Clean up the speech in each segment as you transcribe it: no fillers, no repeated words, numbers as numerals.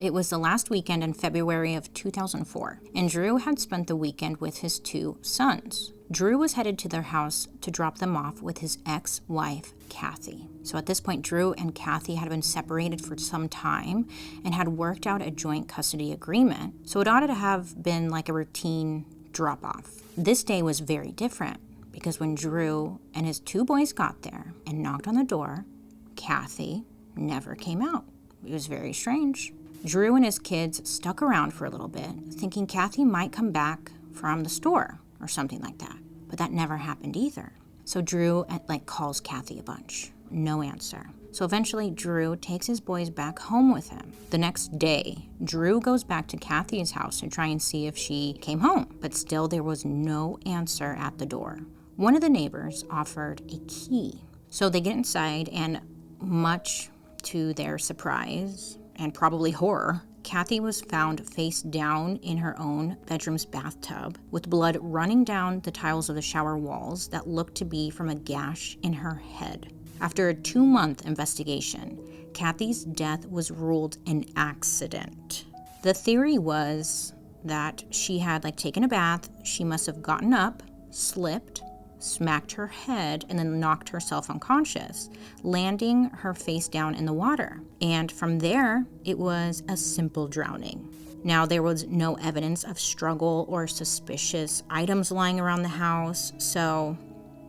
It was the last weekend in February of 2004, and Drew had spent the weekend with his two sons. Drew was headed to their house to drop them off with his ex-wife, Kathy. So at this point, Drew and Kathy had been separated for some time and had worked out a joint custody agreement, so it ought to have been like a routine drop-off. This day was very different, because when Drew and his two boys got there and knocked on the door, Kathy never came out. It was very strange. Drew and his kids stuck around for a little bit, thinking Kathy might come back from the store or something like that. But that never happened either. So Drew calls Kathy a bunch. No answer. So eventually Drew takes his boys back home with him. The next day, Drew goes back to Kathy's house to try and see if she came home, but still there was no answer at the door. One of the neighbors offered a key. So they get inside, and much to their surprise and probably horror, Kathy was found face down in her own bedroom's bathtub with blood running down the tiles of the shower walls that looked to be from a gash in her head. After a 2-month investigation, Kathy's death was ruled an accident. The theory was that she had taken a bath, she must have gotten up, slipped, smacked her head, and then knocked herself unconscious, landing her face down in the water. And from there, it was a simple drowning. Now, there was no evidence of struggle or suspicious items lying around the house, so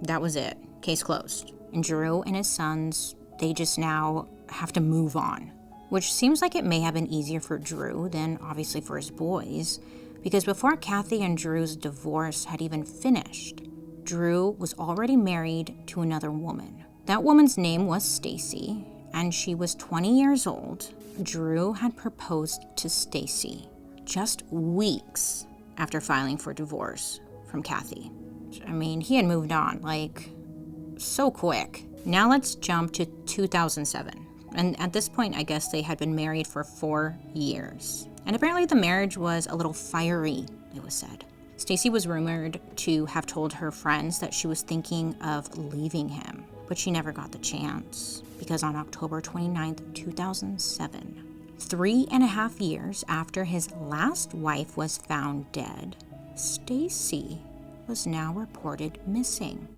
that was it. Case closed. And Drew and his sons, they just now have to move on, which seems like it may have been easier for Drew than obviously for his boys, because before Kathy and Drew's divorce had even finished, Drew was already married to another woman. That woman's name was Stacy, and she was 20 years old. Drew had proposed to Stacy just weeks after filing for divorce from Kathy. I mean, he had moved on, so quick. Now let's jump to 2007. And at this point, I guess they had been married for 4 years. And apparently the marriage was a little fiery, it was said. Stacy was rumored to have told her friends that she was thinking of leaving him, but she never got the chance, because on October 29th, 2007, 3.5 years after his last wife was found dead, Stacy was now reported missing.